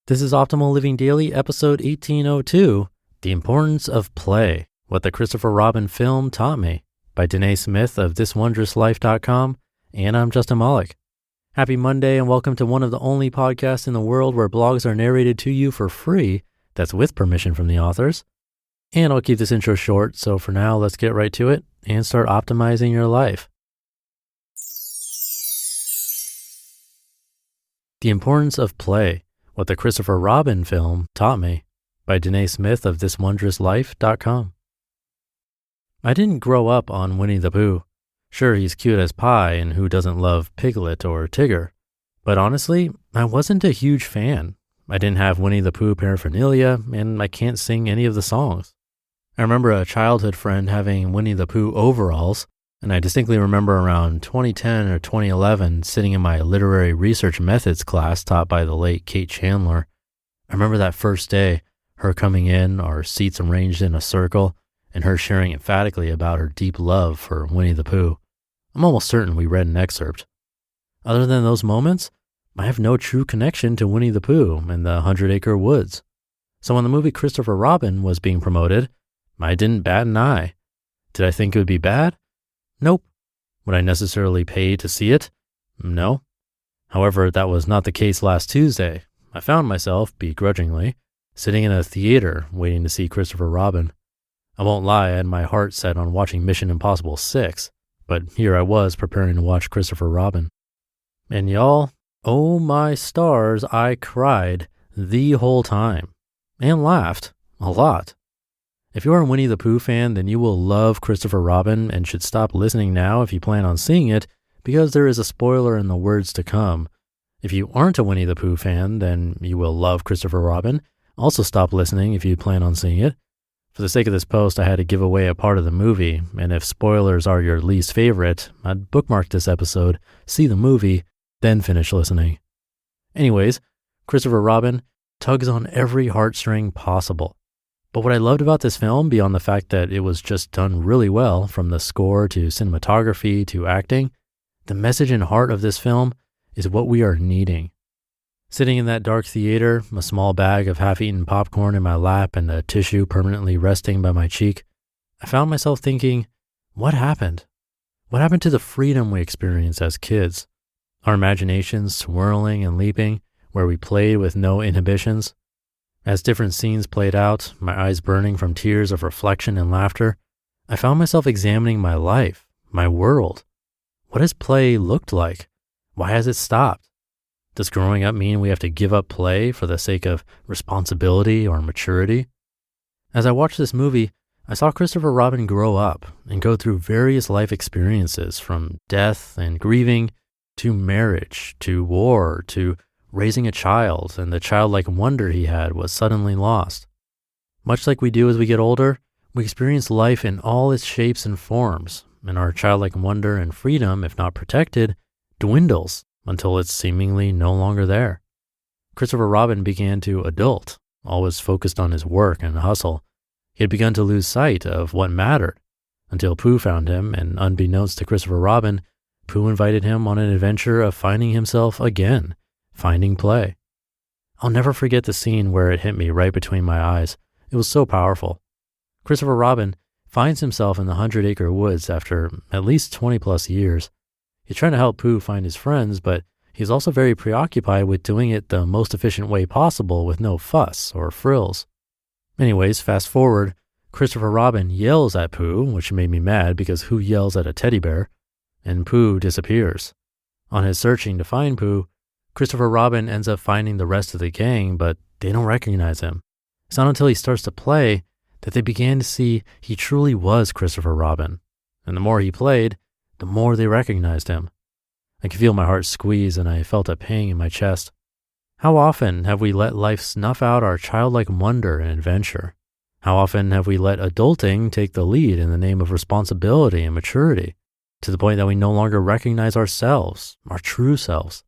This is Optimal Living Daily, episode 1802, The Importance of Play, What the Christopher Robin Film Taught Me, by Danae Smith of ThisWondrousLife.com, and I'm Justin Malik. Happy Monday and welcome to one of the only podcasts in the world where blogs are narrated to you for free, that's with permission from the authors. And I'll keep this intro short, so for now, let's get right to it and start optimizing your life. The Importance of Play, What the Christopher Robin Film Taught Me, by Danae Smith of ThisWondrousLife.com. I didn't grow up on Winnie the Pooh. Sure, he's cute as pie, and who doesn't love Piglet or Tigger? But honestly, I wasn't a huge fan. I didn't have Winnie the Pooh paraphernalia, and I can't sing any of the songs. I remember a childhood friend having Winnie the Pooh overalls, and I distinctly remember around 2010 or 2011 sitting in my literary research methods class taught by the late Kate Chandler. I remember that first day, her coming in, our seats arranged in a circle, and her sharing emphatically about her deep love for Winnie the Pooh. I'm almost certain we read an excerpt. Other than those moments, I have no true connection to Winnie the Pooh and the 100-Acre Woods. So when the movie Christopher Robin was being promoted, I didn't bat an eye. Did I think it would be bad? Nope. Would I necessarily pay to see it? No. However, that was not the case last Tuesday. I found myself, begrudgingly, sitting in a theater waiting to see Christopher Robin. I won't lie, I had my heart set on watching Mission Impossible 6, but here I was preparing to watch Christopher Robin. And y'all, oh my stars, I cried the whole time. And laughed. A lot. If you're a Winnie the Pooh fan, then you will love Christopher Robin and should stop listening now if you plan on seeing it, because there is a spoiler in the words to come. If you aren't a Winnie the Pooh fan, then you will love Christopher Robin. Also stop listening if you plan on seeing it. For the sake of this post, I had to give away a part of the movie, and if spoilers are your least favorite, I'd bookmark this episode, see the movie, then finish listening. Anyways, Christopher Robin tugs on every heartstring possible. But what I loved about this film, beyond the fact that it was just done really well, from the score to cinematography to acting, the message and heart of this film is what we are needing. Sitting in that dark theater, a small bag of half-eaten popcorn in my lap and a tissue permanently resting by my cheek, I found myself thinking, what happened? What happened to the freedom we experienced as kids? Our imaginations swirling and leaping, where we played with no inhibitions. As different scenes played out, my eyes burning from tears of reflection and laughter, I found myself examining my life, my world. What has play looked like? Why has it stopped? Does growing up mean we have to give up play for the sake of responsibility or maturity? As I watched this movie, I saw Christopher Robin grow up and go through various life experiences, from death and grieving to marriage to war to raising a child, and the childlike wonder he had was suddenly lost. Much like we do as we get older, we experience life in all its shapes and forms, and our childlike wonder and freedom, if not protected, dwindles until it's seemingly no longer there. Christopher Robin began to adult, always focused on his work and hustle. He had begun to lose sight of what mattered, until Pooh found him, and unbeknownst to Christopher Robin, Pooh invited him on an adventure of finding himself again, finding play. I'll never forget the scene where it hit me right between my eyes. It was so powerful. Christopher Robin finds himself in the 100-Acre Woods after at least 20 plus years. He's trying to help Pooh find his friends, but he's also very preoccupied with doing it the most efficient way possible with no fuss or frills. Anyways, fast forward, Christopher Robin yells at Pooh, which made me mad because who yells at a teddy bear? And Pooh disappears. On his searching to find Pooh, Christopher Robin ends up finding the rest of the gang, but they don't recognize him. It's not until he starts to play that they began to see he truly was Christopher Robin. And the more he played, the more they recognized him. I could feel my heart squeeze, and I felt a pang in my chest. How often have we let life snuff out our childlike wonder and adventure? How often have we let adulting take the lead in the name of responsibility and maturity, to the point that we no longer recognize ourselves, our true selves?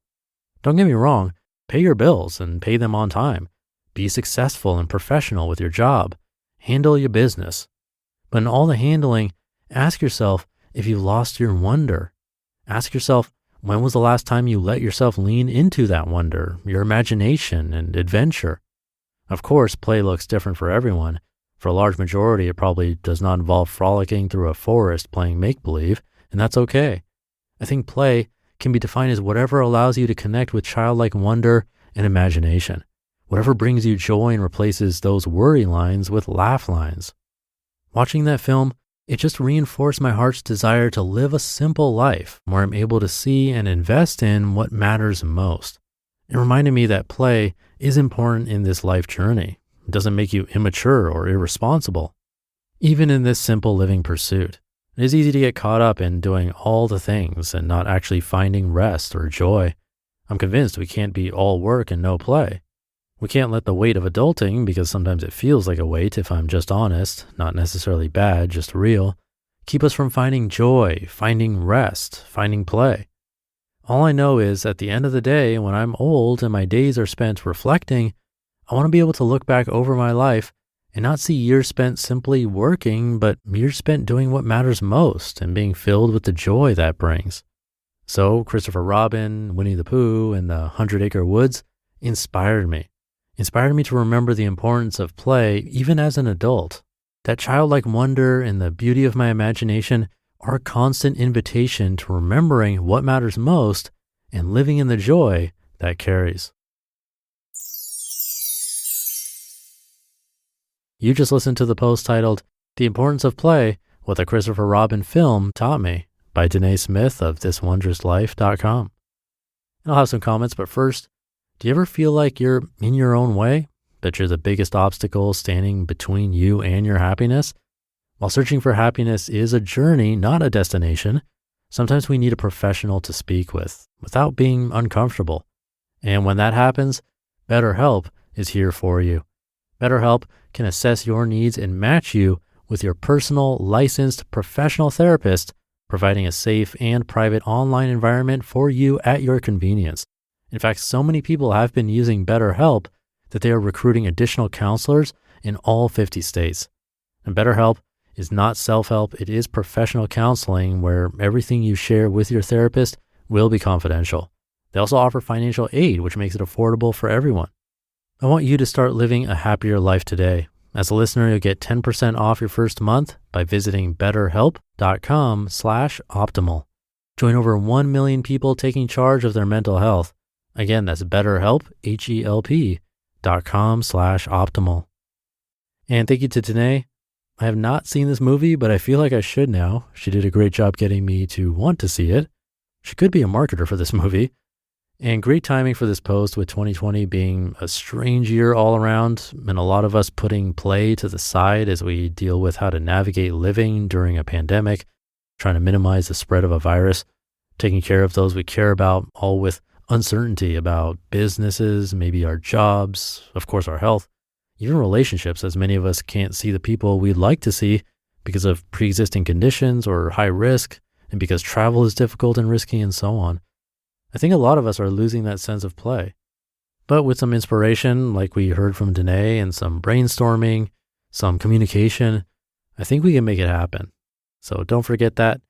Don't get me wrong, pay your bills and pay them on time. Be successful and professional with your job. Handle your business. But in all the handling, ask yourself if you've lost your wonder. Ask yourself, When was the last time you let yourself lean into that wonder, your imagination and adventure? Of course, play looks different for everyone. For a large majority, it probably does not involve frolicking through a forest playing make-believe, and that's okay. I think play can be defined as whatever allows you to connect with childlike wonder and imagination, whatever brings you joy and replaces those worry lines with laugh lines. Watching that film, it just reinforced my heart's desire to live a simple life where I'm able to see and invest in what matters most. It reminded me that play is important in this life journey. It doesn't make you immature or irresponsible. Even in this simple living pursuit, it is easy to get caught up in doing all the things and not actually finding rest or joy. I'm convinced we can't be all work and no play. We can't let the weight of adulting, because sometimes it feels like a weight if I'm just honest, not necessarily bad, just real, keep us from finding joy, finding rest, finding play. All I know is at the end of the day, when I'm old and my days are spent reflecting, I want to be able to look back over my life and not see years spent simply working, but years spent doing what matters most and being filled with the joy that brings. So Christopher Robin, Winnie the Pooh, and the 100-Acre Woods inspired me to remember the importance of play even as an adult. That childlike wonder and the beauty of my imagination are a constant invitation to remembering what matters most and living in the joy that carries. You just listened to the post titled, "The Importance of Play, What the Christopher Robin Film Taught Me" by Danae Smith of thiswondrouslife.com. And I'll have some comments, but first, do you ever feel like you're in your own way? That you're the biggest obstacle standing between you and your happiness? While searching for happiness is a journey, not a destination, sometimes we need a professional to speak with without being uncomfortable. And when that happens, BetterHelp is here for you. BetterHelp can assess your needs and match you with your personal, licensed professional therapist, providing a safe and private online environment for you at your convenience. In fact, so many people have been using BetterHelp that they are recruiting additional counselors in all 50 states. And BetterHelp is not self-help, it is professional counseling where everything you share with your therapist will be confidential. They also offer financial aid, which makes it affordable for everyone. I want you to start living a happier life today. As a listener, you'll get 10% off your first month by visiting betterhelp.com/optimal. Join over 1 million people taking charge of their mental health. Again, that's BetterHelp, HELP.com/optimal. And thank you to Danae. I have not seen this movie, but I feel like I should now. She did a great job getting me to want to see it. She could be a marketer for this movie. And great timing for this post with 2020 being a strange year all around and a lot of us putting play to the side as we deal with how to navigate living during a pandemic, trying to minimize the spread of a virus, taking care of those we care about, all with uncertainty about businesses, maybe our jobs, of course, our health, even relationships, as many of us can't see the people we'd like to see because of pre-existing conditions or high risk, and because travel is difficult and risky and so on. I think a lot of us are losing that sense of play. But with some inspiration, like we heard from Danae, and some brainstorming, some communication, I think we can make it happen. So don't forget that.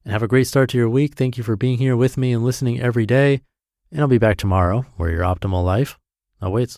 And have a great start to your week. Thank you for being here with me and listening every day. And I'll be back tomorrow where your optimal life awaits.